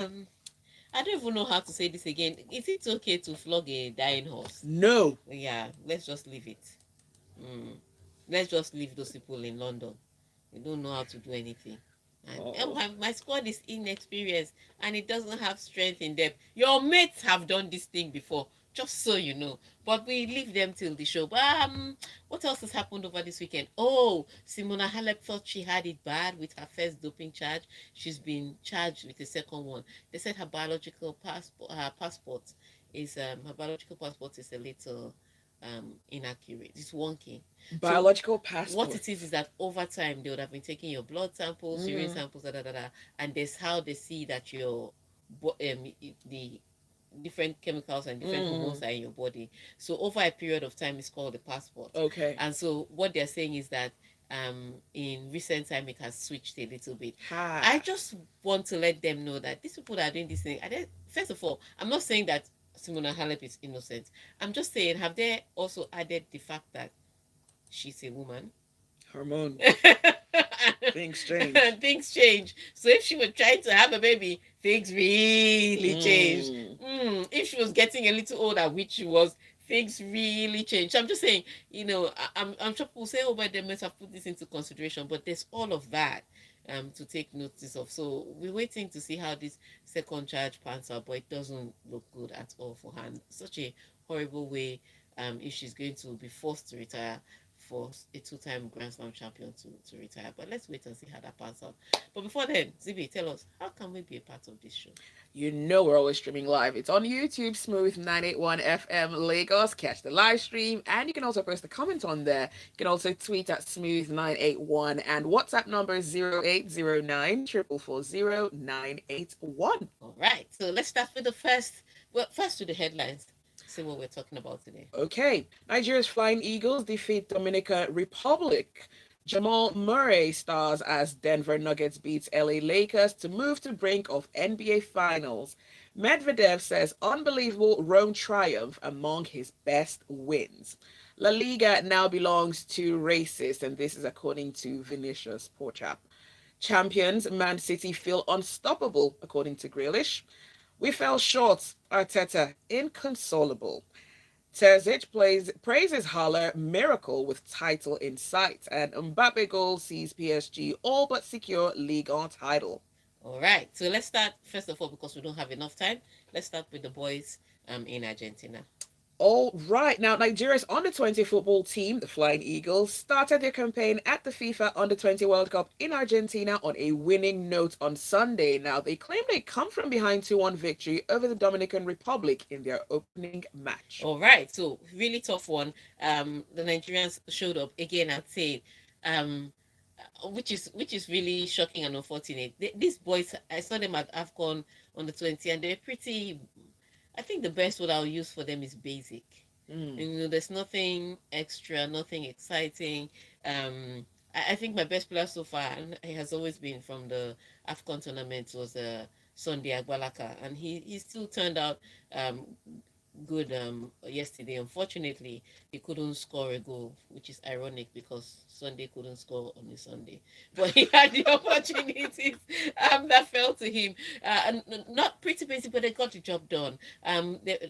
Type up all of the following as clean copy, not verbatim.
Um, I don't even know how to say this again. Is it okay to flog a dying horse? No. Yeah, let's just leave it. Mm. Let's just leave those people in London. They don't know how to do anything. And Oh. my squad is inexperienced and it doesn't have strength in them. Your mates have done this thing before, just so you know. But we leave them till the show. But what else has happened over this weekend? Oh, Simona Halep thought she had it bad with her first doping charge. She's been charged with the second one. They said her biological passport is a little inaccurate. It's wonky. So Biological what passport. it is that over time they would have been taking your blood samples, urine Mm-hmm. samples, and there's how they see that the different chemicals and different Mm-hmm. hormones are in your body. So over a period of time, it's called the passport. Okay. And so what they're saying is that in recent time it has switched a little bit. I Ha. just want to let them know that these people that are doing this thing, first of all, I'm not saying that Simona Halep is innocent. I'm just saying, have they also added the fact that she's a woman? Hormones. Things change. Things change. So if she was trying to have a baby, things really changed. Mm. If she was getting a little older, which she was, things really changed. So I'm just saying, I'm sure people say, oh, but they must have put this into consideration, but there's all of that to take notice of. So we're waiting to see how this second charge pans out, but it doesn't look good at all for her. And such a horrible way if she's going to be forced to retire for a two-time Grand Slam champion to retire. But let's wait and see how that pans out. But before then, Zibby, tell us, how can we be a part of this show? You know we're always streaming live. It's on YouTube, Smooth 981 FM Lagos. Catch the live stream, and you can also post a comment on there. You can also tweet at Smooth 981, and WhatsApp number is 0809 981. All right, so let's start with the first. Well, first with the headlines. See what we're talking about today. Okay, Nigeria's Flying Eagles defeat Dominican Republic. Jamal Murray stars as Denver Nuggets beats LA Lakers to move to brink of NBA Finals. Medvedev says unbelievable Rome triumph among his best wins. La Liga now belongs to racists, and this is according to Vinicius, poor chap. Champions Man City feel unstoppable, according to Grealish. We fell short, Arteta, inconsolable. Terzic praises Haller miracle with title in sight, and Mbappe goal sees PSG all but secure league on title. All right, so let's start first of all because we don't have enough time. Let's start with the boys in Argentina. All right, now Nigeria's under 20 football team, the Flying Eagles, started their campaign at the FIFA Under 20 World Cup in Argentina on a winning note on Sunday. Now, they claim they come from behind 2-1 victory over the Dominican Republic in their opening match. All right, so really tough one. The Nigerians showed up again. I'd say, um, which is really shocking and unfortunate. These boys, I saw them at Afcon on the 20, and they're pretty. I think the best word I'll use for them is basic. Mm. There's nothing extra, nothing exciting. I think my best player so far, and he has always been from the Afcon tournament, was Sunday Agbalaka, and he still turned out um, good yesterday. Unfortunately, he couldn't score a goal, which is ironic because Sunday couldn't score on a Sunday. But he had the opportunities that fell to him. And not pretty basic, but they got the job done.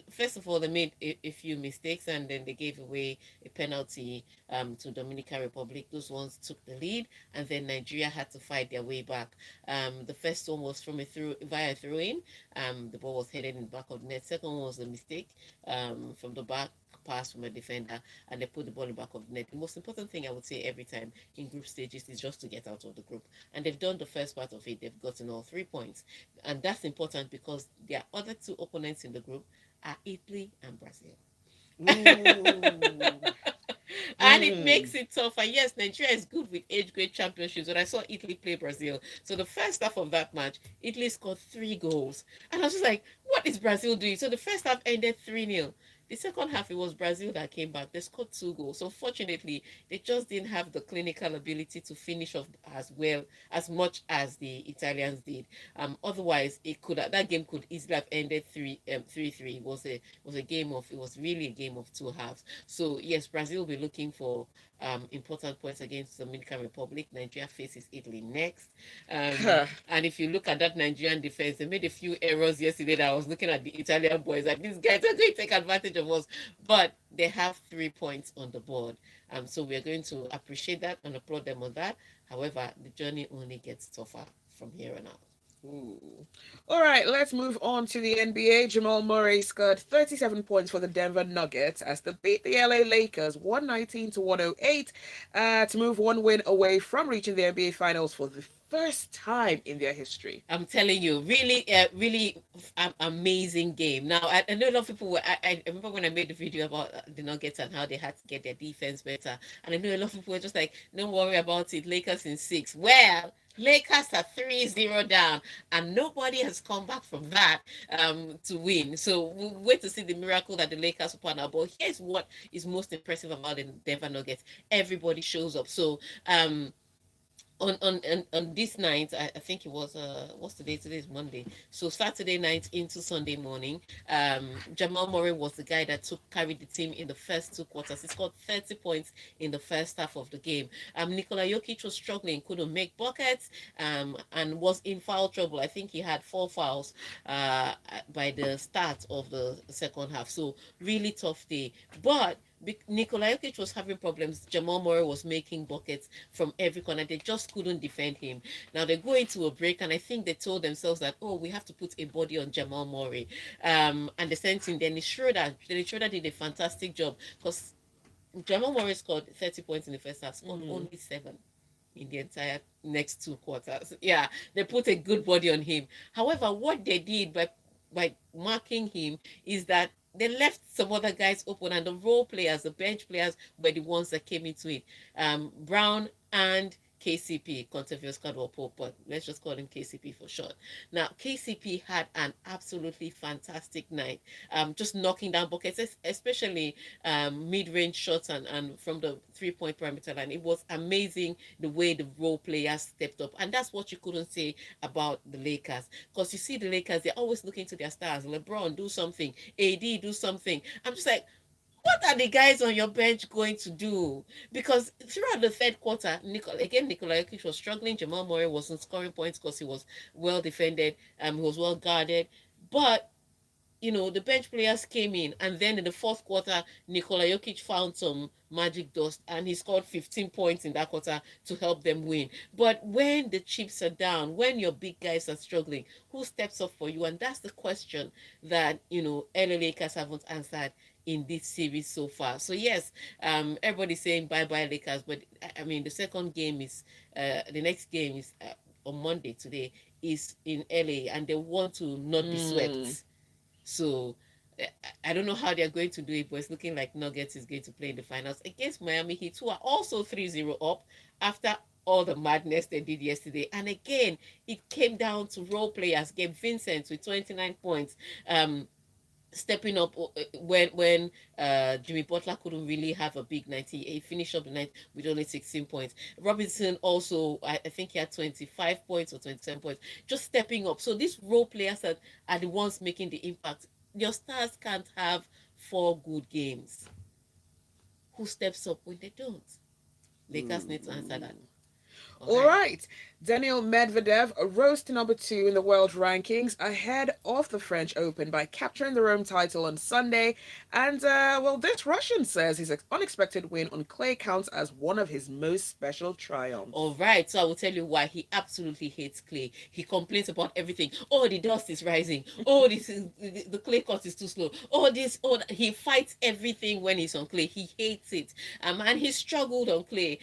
First of all, they made a few mistakes and then they gave away a penalty to Dominican Republic. Those ones took the lead, and then Nigeria had to fight their way back. The first one was from a through via throw in. The ball was headed in the back of the net. Second one was a mistake from the back pass from a defender, and they put the ball in the back of the net. The most important thing I would say every time in group stages is just to get out of the group. And they've done the first part of it. They've gotten all 3 points. And that's important because their other two opponents in the group are Italy and Brazil. Ooh. And it Mm. makes it tougher. Yes, Nigeria is good with age grade championships, but I saw Italy play Brazil. So the first half of that match, Italy scored 3 goals. And I was just like, what is Brazil doing? So the first half ended 3-0. The second half, it was Brazil that came back. They scored 2 goals. So fortunately, they just didn't have the clinical ability to finish off as well as much as the Italians did. Otherwise, that game could easily have ended 3-3. It was a game of it was really a game of two halves. So yes, Brazil will be looking for important points against the Dominican Republic. Nigeria faces Italy next. And if you look at that Nigerian defense, they made a few errors yesterday that I was looking at the Italian boys, like these guys are going to take advantage of us. But they have 3 points on the board. So we're going to appreciate that and applaud them on that. However, the journey only gets tougher from here on out. Ooh. All right, let's move on to the NBA. Jamal Murray scored 37 points for the Denver Nuggets as they beat the LA Lakers 119 to 108 to move one win away from reaching the NBA Finals for the first time in their history. I'm telling you, really, really amazing game. Now, I know a lot of people were. I remember when I made the video about the Nuggets and how they had to get their defense better, and I know a lot of people were just like, "Don't worry about it. Lakers in six." Well, Lakers are 3-0 down, and nobody has come back from that to win. So we'll wait to see the miracle that the Lakers will pan out. But here's what is most impressive about the Denver Nuggets: everybody shows up. So on this night, I think it was what's the day? Today is Monday. So Saturday night into Sunday morning, Jamal Murray was the guy that took carried the team in the first 2 quarters. He scored 30 points in the first half of the game. Nikola Jokic was struggling, couldn't make buckets, and was in foul trouble. I think he had 4 fouls by the start of the second half. So really tough day. But Nikola Jokic was having problems. Jamal Murray was making buckets from every corner. They just couldn't defend him. Now they go into a break, and I think they told themselves that, oh, we have to put a body on Jamal Murray. And the same thing. Dennis Schroeder did a fantastic job because Jamal Murray scored 30 points in the first half, scored only 7 in the entire next 2 quarters. Yeah, they put a good body on him. However, what they did by marking him is that they left some other guys open, and the role players, the bench players, were the ones that came into it. Brown and KCP, Contavious Caldwell Pope, but let's just call him KCP for short. Now, KCP had an absolutely fantastic night, just knocking down buckets, especially mid-range shots and from the three-point perimeter line. It was amazing the way the role players stepped up, and that's what you couldn't say about the Lakers. Because you see the Lakers, they're always looking to their stars. LeBron, do something. AD, do something. I'm just like, what are the guys on your bench going to do? Because throughout the third quarter, Nikola Jokic was struggling. Jamal Murray wasn't scoring points because he was well defended. He was well guarded. But the bench players came in, and then in the fourth quarter, Nikola Jokic found some magic dust, and he scored 15 points in that quarter to help them win. But when the chips are down, when your big guys are struggling, who steps up for you? And that's the question that LA Lakers haven't answered in this series so far. So yes, everybody's saying bye bye Lakers, but I mean the next game is on Monday today is in LA, and they want to not be Mm. swept. So I don't know how they're going to do it, but it's looking like Nuggets is going to play in the finals against Miami Heat, who are also 3-0 up after all the madness they did yesterday. And again, it came down to role players. Gabe Vincent with 29 points. Stepping up when Jimmy Butler couldn't really have a big night. He finished up the night with only 16 points. Robinson also, I think he had 25 points or 27 points, just stepping up. So these role players are the ones making the impact. Your stars can't have 4 good games. Who steps up when they don't? Lakers need to answer that. Ooh. All All right. right. Daniel Medvedev rose to number 2 in the world rankings ahead of the French Open by capturing the Rome title on Sunday. And, well, this Russian says his unexpected win on clay counts as one of his most special All triumphs. right, so I will tell you why he absolutely hates clay. He complains about everything. Oh, the dust is rising. Oh, the clay court is too slow. Oh, this. Oh, he fights everything when he's on clay. He hates it. And he struggled on clay.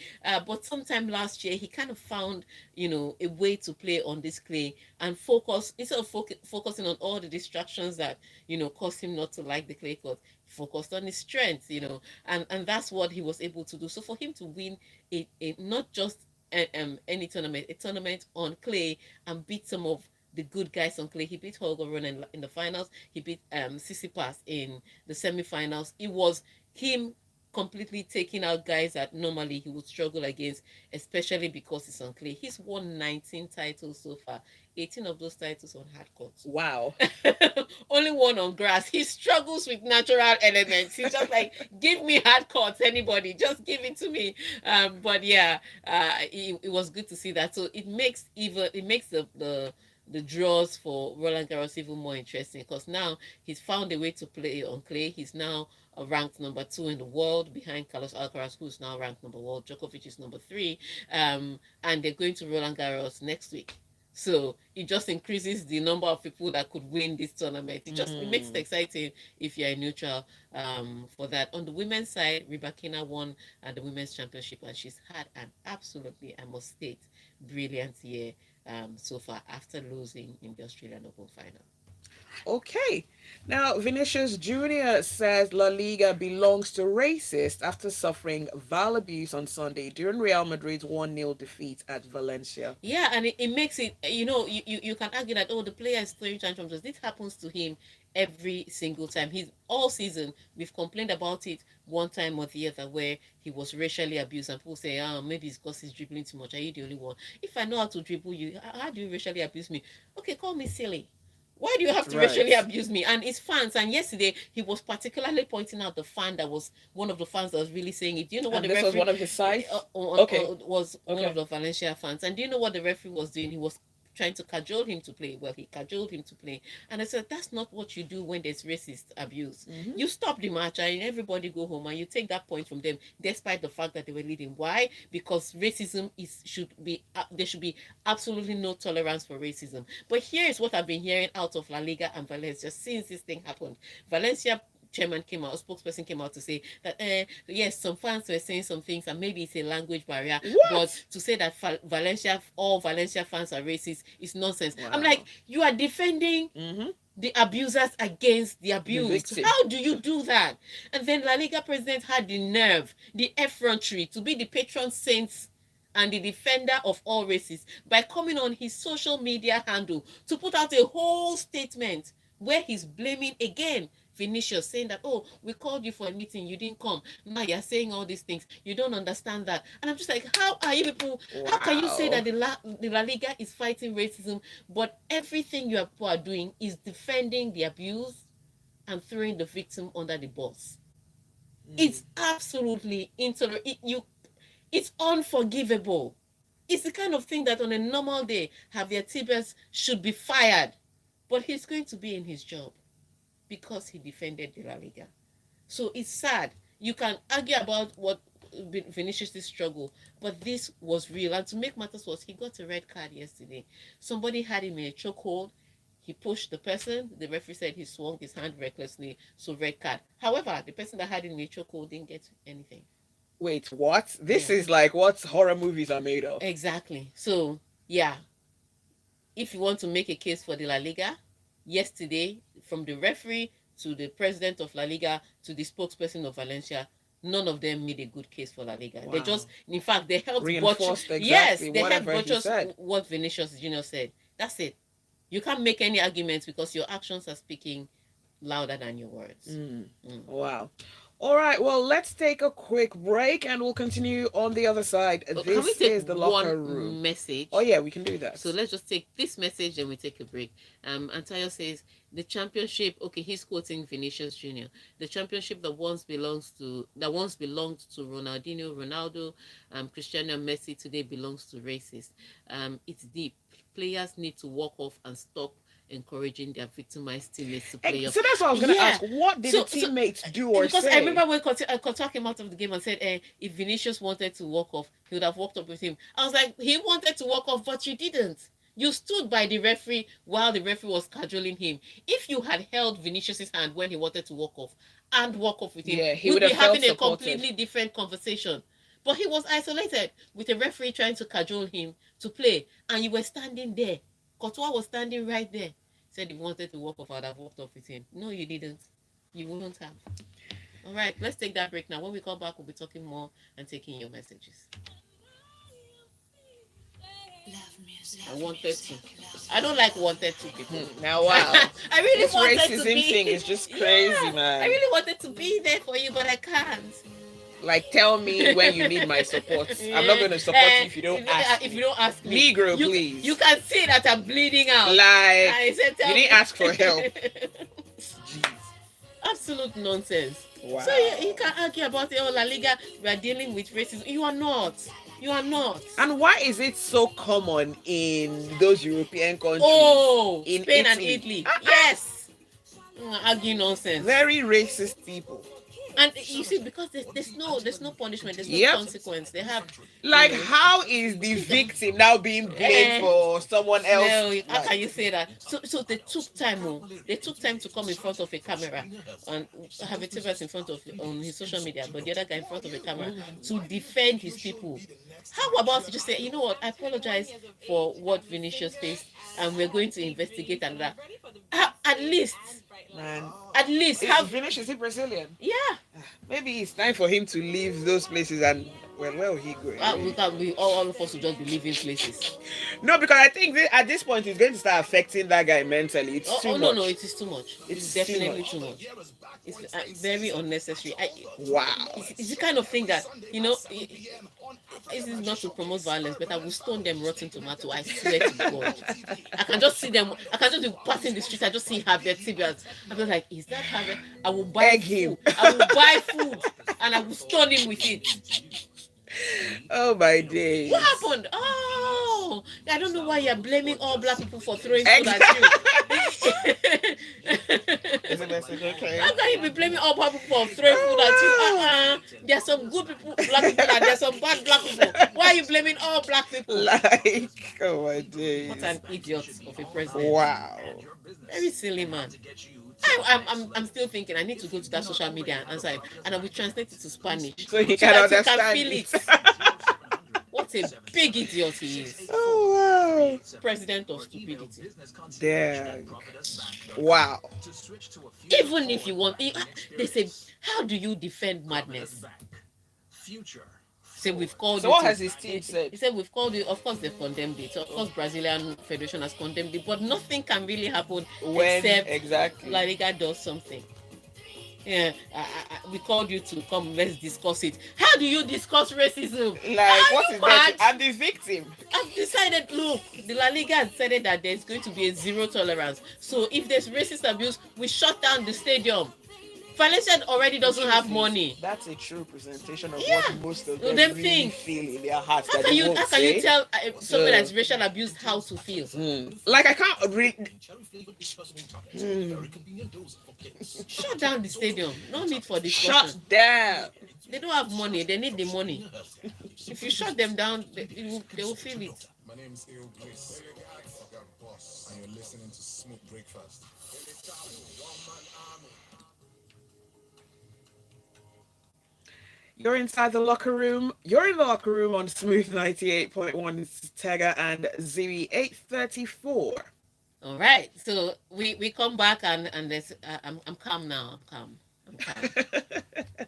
But sometime last year, he kind of found, a way to play on this clay and focus instead of focusing on all the distractions that caused him not to like the clay court. Focused on his strengths, and that's what he was able to do. So for him to win not just any tournament, a tournament on clay and beat some of the good guys on clay. He beat Holger Rune in the finals. He beat Sissipas in the semifinals. It was him completely taking out guys that normally he would struggle against, especially because he's on clay. He's won 19 titles so far. 18 of those titles on hard courts. Wow. Only one on grass. He struggles with natural elements. He's just like, give me hard courts, anybody, just give it to me. But yeah, it was good to see that. So it makes the draws for Roland Garros even more interesting, because now he's found a way to play on clay. He's now ranked number 2 in the world, behind Carlos Alcaraz, who's now ranked number 1. Djokovic is number 3, and they're going to Roland Garros next week. So it just increases the number of people that could win this tournament. It makes it exciting if you're a neutral, for that. On the women's side, Rybakina won the women's championship, and she's had an absolutely, I must state, brilliant year so far, after losing in the Australian Open final. Okay. Now, Vinicius Jr. says La Liga belongs to racists after suffering vile abuse on Sunday during Real Madrid's 1-0 defeat at Valencia. Yeah, and it makes it, you can argue that, oh, the player is throwing tantrums. This happens to him every single time. He's all season, we've complained about it one time or the other, where he was racially abused, and people say, oh, maybe it's because he's dribbling too much. Are you the only one? If I know how to dribble you, how do you racially abuse me? Okay, call me silly. Why do you have to racially Right. abuse me? And it's fans. And yesterday he was particularly pointing out the fan that was one of the fans that was really saying it. Do you know what And the this was referee one of his sides? Okay. was one of Okay. the Valencia fans? And do you know what the referee was doing? He was trying to cajole him to play. Well, he cajoled him to play. And I said, that's not what you do when there's racist abuse. Mm-hmm. You stop the match and everybody go home, and you take that point from them, despite the fact that they were leading. Why? Because racism should be, there should be absolutely no tolerance for racism. But here is what I've been hearing out of La Liga and Valencia since this thing happened. Valencia chairman came out, a spokesperson came out to say that, yes, some fans were saying some things, and maybe it's a language barrier, but What? to say that all Valencia fans are racist is nonsense. I'm like, Wow. you are defending Mm-hmm. the abusers against the The abused. victim. How do you do that? And then La Liga president had the nerve, the effrontery, to be the patron saint and the defender of all races by coming on his social media handle to put out a whole statement where he's blaming again Vinicius, saying that, oh, we called you for a meeting, you didn't come. Now you're saying all these things. You don't understand that. And I'm just like, how are you people, how can you say that Wow. the La Liga is fighting racism, but everything you people are doing is defending the abuse and throwing the victim under the bus? It's absolutely intolerable. It's unforgivable. It's the kind of thing that on a normal day, Javier Tebas should be fired. But he's going to be in his job because he defended the La Liga. So it's sad. You can argue about what Vinicius' struggle, but this was real. And to make matters worse, he got a red card yesterday. Somebody had him in a chokehold. He pushed the person. The referee said he swung his hand recklessly, so red card. However, the person that had him in a chokehold didn't get anything. Wait, what? This Yeah, is like what horror movies are made of. exactly. So yeah, if you want to make a case for the La Liga, yesterday, from the referee to the president of La Liga to the spokesperson of Valencia, none of them made a good case for La Liga. They just, Wow. in fact, they helped butcher. Reinforced Yes, exactly they helped whatever he butcher said. what Vinicius Junior said. That's it. You can't make any arguments because your actions are speaking louder than your words. Mm. Wow. All right, well, let's take a quick break and we'll continue on the other side. Can we This take is the one locker room. Oh, message? yeah, we can do that. So let's just take this message and we take a break. Antayo says the championship. Okay, he's quoting Vinicius Junior. The championship that once belonged to Ronaldinho, Ronaldo, Cristiano, Messi today belongs to racists. It's deep. Players need to walk off and stop encouraging their victimized teammates to play off. So that's what I was going to Yeah. ask. What did So, the teammates do or because I say? remember when Couture came out of the game and said, if Vinicius wanted to walk off, he would have walked up with him. I was like, he wanted to walk off, but you didn't. You stood by the referee while the referee was cajoling him. If you had held Vinicius's hand when he wanted to walk off and walk off with him, Yeah, he we'd would be have felt having a supported. completely different conversation. But he was isolated with a referee trying to cajole him to play, and you were standing there. Courtois was standing right there. Said he wanted to walk off, I'd have walked off with him. No, you didn't. You wouldn't have. All right, let's take that break now. When we come back, we'll be talking more and taking your messages. I wanted to. I don't like wanted to people. Now, wow. I really This wanted to racism be. thing is just Yeah, crazy, I man. really wanted to be there for you, but I can't. Like, tell me when you need my support. I'm not Yeah. going to support you if you don't ask If you me. don't ask me, Negro, you please. can see that I'm bleeding out. Like, I said, you tell didn't me. ask for help. Jeez. Absolute nonsense. So you Wow. can argue about it. Oh, La Liga, we are dealing with racism. You are not. You are not. And why is it so common in those European countries? Oh, In Spain and Italy? Italy. Yes. Argue nonsense. Very racist people. And you see, because there's no punishment, there's no Yep. consequence. They have, you Like, know, how is the victim now being blamed eh, for someone else? no, how Like, can you say that? So they took time. Oh, they took time to come in front of a camera and have a Tibet in front of on his social media, but the other guy in front of a camera to defend his people. How about you just say, you know what? I apologize for what Vinicius faced, and we're going to investigate and that. At least, man, at least is have, Vinicius is he Brazilian? yeah. Maybe it's time for him to leave those places and well, where will he go We anyway? can be all of us will just be living places. No, because I think at this point it's going to start affecting that guy mentally. It's too No, much. it is too much. It's It's too definitely much. too much. It's very unnecessary. Wow. It's the kind of thing that, you know, this is not to promote violence, but I will stone them rotten tomato. I swear to God. I can just see them. I can just be passing the street. I just see Harvey Tibias. I'm just like, is that Harvey? I will buy Egg food. him. I will buy food and I will stone him with it. Oh my What days. happened? Oh, I don't know why you're blaming all black people for throwing food at you. Is it message okay? How can you be blaming all black people for throwing food at you? There are some good people, black people, and there are some bad black people. Why are you blaming all black people? Like, oh my What days. an idiot of a president. Wow. Very silly man. I'm still thinking I need to go to that social media and answer it, and I will translate it to Spanish So he so can that you can understand feel it. it. What a big idiot he is. Oh President of stupidity. wow. Damn. Wow. Even if you want, they say, how do you defend madness? Say we've called So you what to. has his team said? He said we've called you. Of course they've condemned it. Of course Brazilian Federation has condemned it, but nothing can really happen When except exactly? La Liga does something. Yeah, we called you to come. Let's discuss it. How do you discuss racism? Like, Are what you is that? mad? I'm the victim. I've decided. Look, the La Liga has decided that there's going to be a zero tolerance. So if there's racist abuse, we shut down the stadium. Valencia already doesn't have money. That's a true presentation of Yeah, what most of them them really think. feel in their hearts How that can they you won't how can you say. tell somebody So, that's racial abused how to feel? like I can't really. Shut down the stadium. No need for discussion. Shut down. They don't have money. They need the money. If you shut them down, they will feel it. My name is Il Bliss, and you're listening to Smooth Breakfast. You're inside the locker room. You're in the locker room on Smooth 98.1. It's Tega and Zibby 834. All right. So we come back and there's I'm calm now. I'm calm. I'm calm. I'm calm.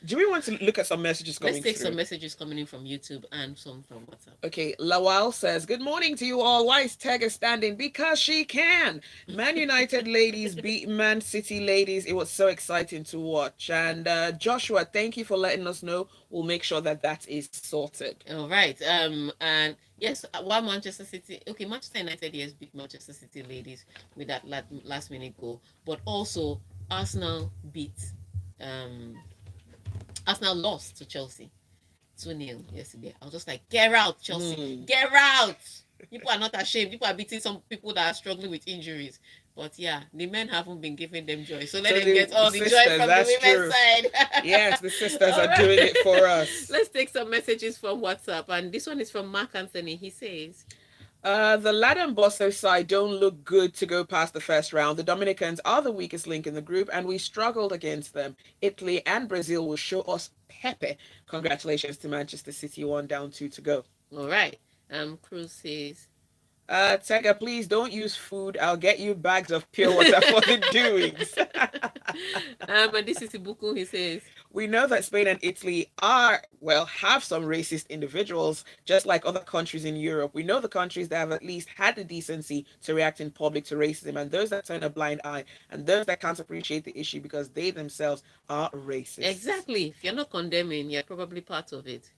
Do we want to look at some messages coming Let's take through? some messages coming in from YouTube and some from WhatsApp. Okay, Lawal says, good morning to you all. Why is Tega standing? Because she can. Man United ladies beat Man City ladies. It was so exciting to watch. And Joshua, thank you for letting us know. We'll make sure that that is sorted. All right. And yes, while Manchester City, okay, Manchester United yes beat Manchester City ladies with that last minute goal, but also Arsenal beat Arsenal lost to Chelsea 2-0 yesterday. I was just like, get out, Chelsea, get out. People are not ashamed. People are beating some people that are struggling with injuries. But yeah, the men haven't been giving them joy. So let them get all the sisters, joy from the women's side. Yes, the sisters are doing it for us. Let's take some messages from WhatsApp. And this one is from Mark Anthony. He says, the Latin Bosso side don't look good to go past the first round. The Dominicans are the weakest link in the group, and we struggled against them. Italy and Brazil will show us pepe. Congratulations to Manchester City, 1 down, 2 to go. all right. Cruz says, Tega, please don't use food. I'll get you bags of pure water for the doings. and this is Ibuku. He says, We know that Spain and Italy are, well, have some racist individuals, just like other countries in Europe. We know the countries that have at least had the decency to react in public to racism, and those that turn a blind eye, and those that can't appreciate the issue because they themselves are racists. Exactly. If you're not condemning, you're probably part of it.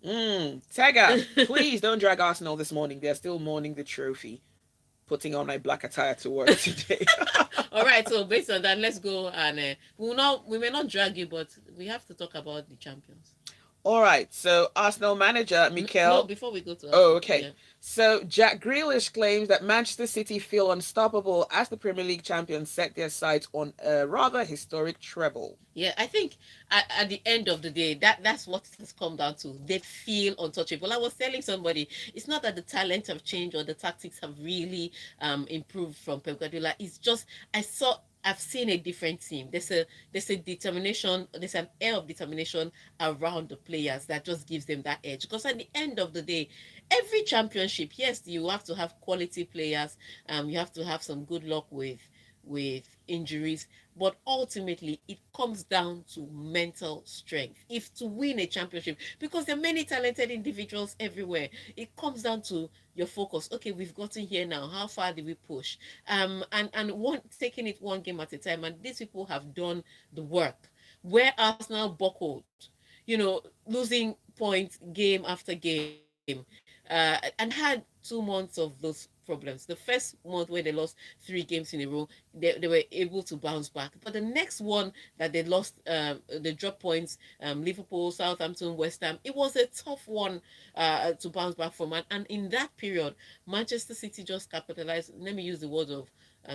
Tega, please don't drag Arsenal this morning. They're still mourning the trophy. Putting on my black attire to work today. All right. So based on that, let's go and we may not drag you, but we have to talk about the champions. All right, so Arsenal manager No, Mikel. before we go to Oh, Arsenal, okay. yeah. So Jack Grealish claims that Manchester City feel unstoppable as the Premier League champions set their sights on a rather historic treble. Yeah, I think at the end of the day, that's what it has come down to. They feel untouchable. I was telling somebody, it's not that the talent have changed or the tactics have really improved from Pep Guardiola. It's just I've seen a different team. There's a determination, there's an air of determination around the players that just gives them that edge. Because at the end of the day, every championship, yes, you have to have quality players. You have to have some good luck with injuries, but ultimately it comes down to mental strength. If to win a championship, because there are many talented individuals everywhere, it comes down to your focus. Okay, we've gotten here now. How far did we push? And one taking it one game at a time. And these people have done the work. Where Arsenal buckled, losing points game after game, and had 2 months of those problems. The first month where they lost 3 games in a row, they were able to bounce back. But the next one that they lost, they dropped points, Liverpool, Southampton, West Ham, it was a tough one to bounce back from. And in that period, Manchester City just capitalized. Let me use the words of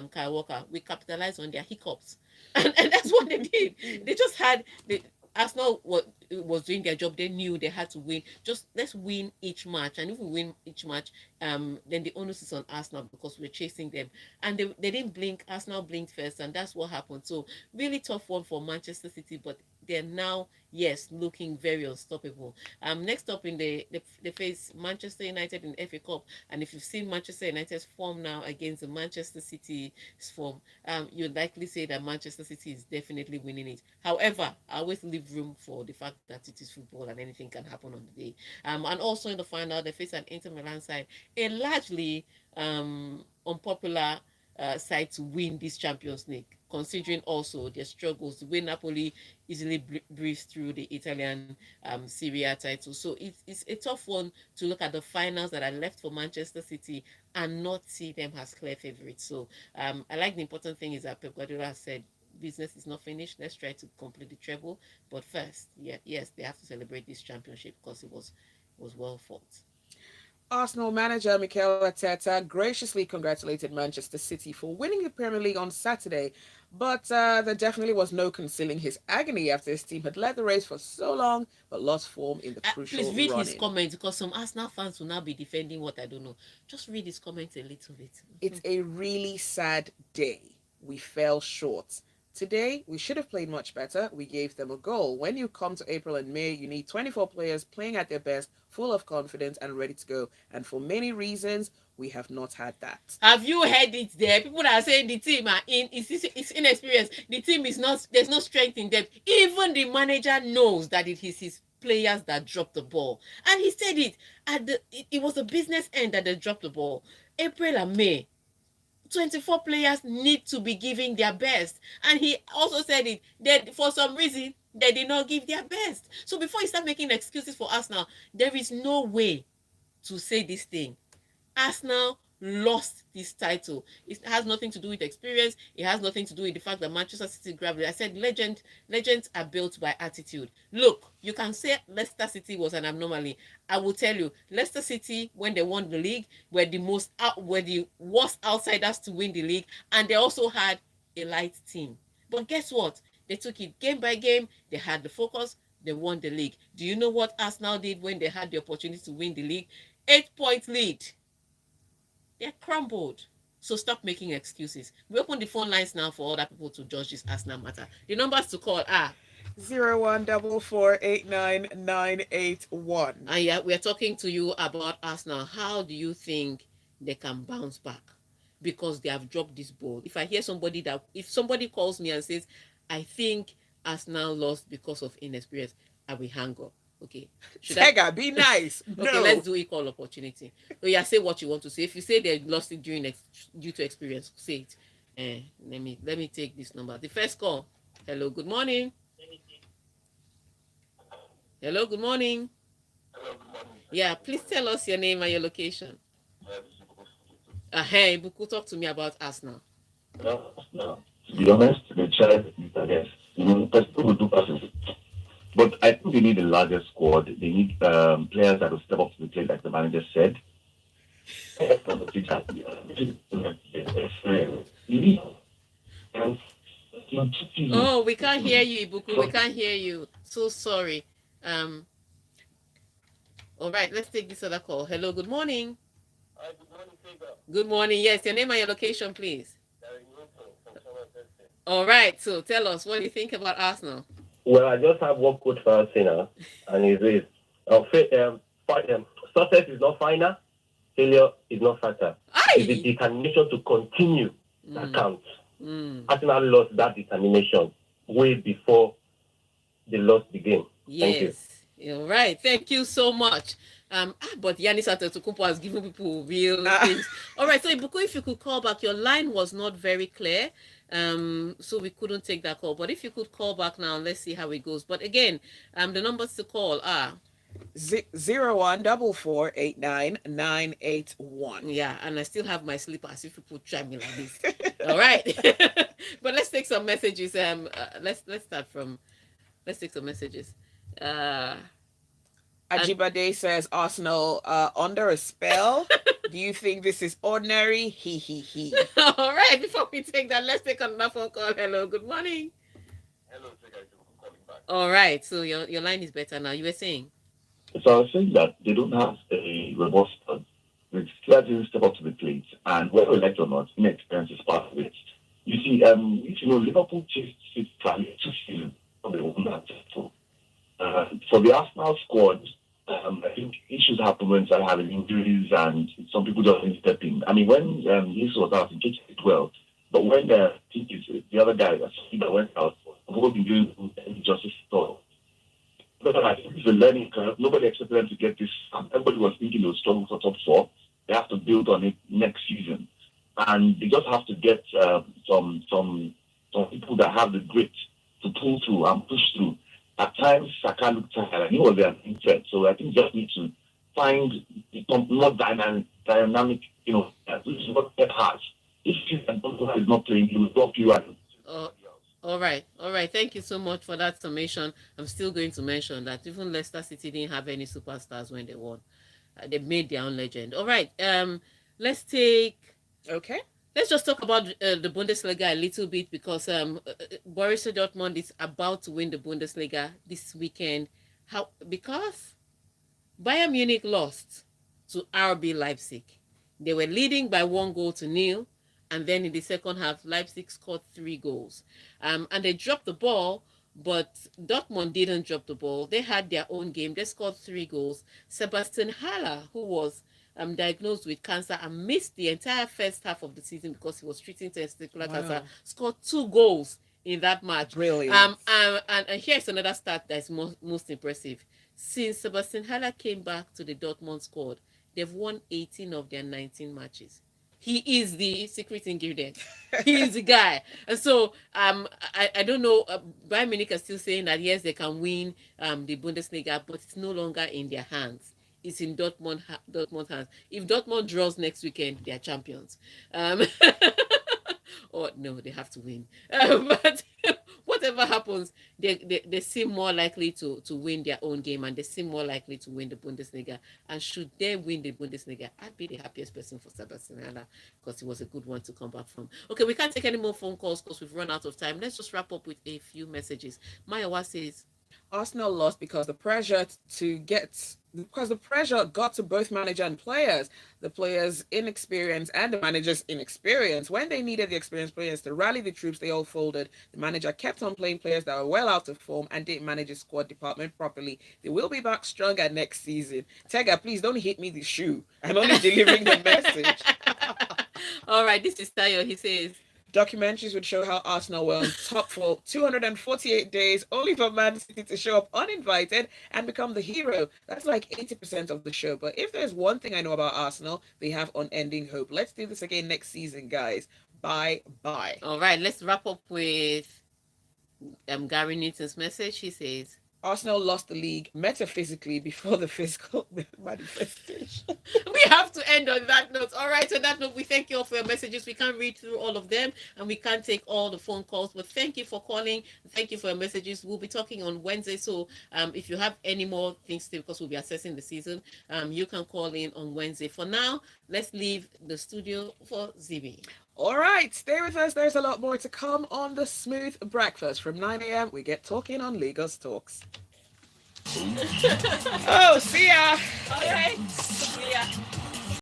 Kyle Walker. We capitalized on their hiccups, and that's what they did. They just had the Arsenal was doing their job. They knew they had to win. Just let's win each match, and if we win each match, then the onus is on Arsenal because we're chasing them. And they didn't blink. Arsenal blinked first, and that's what happened. So really tough one for Manchester City, but they're now, yes, looking very unstoppable. Next up in they face Manchester United in FA Cup, and if you've seen Manchester United's form now against the Manchester City's form, you'd likely say that Manchester City is definitely winning it. However, I always leave room for the fact that it is football and anything can happen on the day. And also in the final, they face an Inter Milan side, a largely unpopular side to win this Champions League, considering also their struggles. The way Napoli easily breezed through the Italian Serie A title. So it's a tough one to look at the finals that are left for Manchester City and not see them as clear favorites. So I like the important thing is that Pep Guardiola has said business is not finished. Let's try to complete the treble. But first, yeah, yes, they have to celebrate this championship because it was well fought. Arsenal manager Mikel Arteta graciously congratulated Manchester City for winning the Premier League on Saturday, but there definitely was no concealing his agony after his team had led the race for so long but lost form in the Please crucial read his run-in. comments because some Arsenal fans will now be defending what I don't know. Just read his comments a little bit. It's a really sad day. We fell short. Today, we should have played much better. We gave them a goal. When you come to April and May, you need 24 players playing at their best, full of confidence and ready to go. And for many reasons, we have not had that. Have you heard it there? People are saying the team are it's inexperienced. The team is not, there's no strength in depth. Even the manager knows that it is his players that dropped the ball. And he said it it was a business end that they dropped the ball. April and May, 24 players need to be giving their best. And he also said it that for some reason they did not give their best. So before you start making excuses for us now, there is no way to say this thing. Arsenal lost this title. It has nothing to do with experience. It has nothing to do with the fact that Manchester City grabbed it. I said legends are built by attitude. Look, you can say Leicester City was an anomaly. I will tell you, Leicester City, when they won the league, were the worst outsiders to win the league, and they also had a light team. But guess what? They took it game by game. They had the focus. They won the league. Do you know what Arsenal did when they had the opportunity to win the league? 8-point lead. They're crumbled. So stop making excuses. We open the phone lines now for other people to judge this Arsenal matter. The numbers to call are 014489981. and yeah, we're talking to you about Arsenal. How do you think they can bounce back? Because they have dropped this ball. If somebody calls me and says, I think Arsenal lost because of inexperience. I will hang up. Okay. Should I? Tega, be nice. Okay, let's No. do equal opportunity. So yeah, say what you want to say. If you say they lost it due to experience, say it. Let me take this number. The first call. Hello, good morning. Hello, good morning. Yeah, please tell us your name and your location. Hey, Buku, talk to me about Arsenal. No. To be honest, they tried it against. People will do passes. But I think they need a larger squad. They need players that will step up to the plate, like the manager said. Oh, we can't hear you, Ibuku. We can't hear you. So sorry. Um. All right, let's take this other call. Hello, good morning. Hi, good morning, Tega. Good morning. Yes, your name and your location, please. All right. So tell us, what do you think about Arsenal? Well, I just have one quote for Arsenal, and it is, success is not final, failure is not fatal. It's the Aye. determination to continue that Mm, counts. mm, Arsenal lost that determination way before they lost the game. Thank you. yes. All right. Thank you so much. But Yanis Antetokounmpo has given people real things. All right. So Ibuku, if you could call back, your line was not very clear. So we couldn't take that call. But if you could call back now, let's see how it goes. But again, the numbers to call are 0144899981. yeah, and I still have my slippers if people try me like this. All right. But let's take some messages. Let's start from let's take some messages. Uh and Ajibade says Arsenal under a spell. Do you think this is ordinary? He. all right, before we take that, let's take another phone call. Hello, good morning. Hello, Tega. Calling back. All right, so your line is better now. You were saying. So I was saying that they don't have a robust squad. They still didn't step up to the plate, and whether we like it or not, inexperience is part of it. You see, if you know, Liverpool chased City for 2 seasons, so they won that title. For the Arsenal squad, I think issues happen when they having injuries and some people just didn't step in. I mean, when this was out, he did it well. But when I think it's the other guy that went out, who been doing any justice at all. But I think it's a learning curve. Nobody expected them to get this. Everybody was thinking they would struggle for top four. They have to build on it next season. And they just have to get some people that have the grit to pull through and push through. At times, Saka looked tired, and he was their threat. So I think just need to find more dynamic, which is what Pep has. If you is not playing, he will drop you and Oh, all right. Thank you so much for that summation. I'm still going to mention that even Leicester City didn't have any superstars when they won. They made their own legend. All right. Let's take Okay. let's just talk about the Bundesliga a little bit because Borussia Dortmund is about to win the Bundesliga this weekend. How? Because Bayern Munich lost to RB Leipzig. They were leading by 1-0, and then in the second half, Leipzig scored 3 goals. And they dropped the ball, but Dortmund didn't drop the ball. They had their own game. They scored 3 goals. Sebastian Haller, who was diagnosed with cancer and missed the entire first half of the season because he was treating testicular cancer, scored 2 goals in that match. Brilliant. And here's another stat that's most impressive. Since Sebastian Haller came back to the Dortmund squad, they've won 18 of their 19 matches. He is the secret ingredient. He is the guy. And so I don't know. Bayern Munich are still saying that yes, they can win the Bundesliga, but it's no longer in their hands. It's in Dortmund hands. If Dortmund draws next weekend, they are champions. Or no, they have to win. But whatever happens, they seem more likely to win their own game, and they seem more likely to win the Bundesliga. And should they win the Bundesliga, I'd be the happiest person for Sebastian Haller because he was a good one to come back from. Okay, we can't take any more phone calls because we've run out of time. Let's just wrap up with a few messages. Mayawa says, Arsenal lost because the pressure got to both manager and players. The players' inexperience and the manager's inexperience. When they needed the experienced players to rally the troops, they all folded. The manager kept on playing players that were well out of form and didn't manage his squad department properly. They will be back stronger next season. Tega, please don't hit me the shoe. I'm only delivering the message. all right, this is Tayo. He says, Documentaries would show how Arsenal were on top for 248 days, only for Man City to show up uninvited and become the hero. That's like 80% of the show. But if there's one thing I know about Arsenal, they have unending hope. Let's do this again next season, guys. Bye bye. All right, let's wrap up with Gary Newton's message. He says, Arsenal lost the league metaphysically before the physical manifestation. we have to end on that note. All right, on that note, we thank you all for your messages. We can't read through all of them and we can't take all the phone calls, but thank you for calling. Thank you for your messages. We'll be talking on Wednesday. So if you have any more things to, because we'll be assessing the season, you can call in on Wednesday. For now, let's leave the studio for Zibby. All right, stay with us. There's a lot more to come on the Smooth Breakfast. From 9 a.m., we get talking on Lagos Talks. Oh, see ya. All right.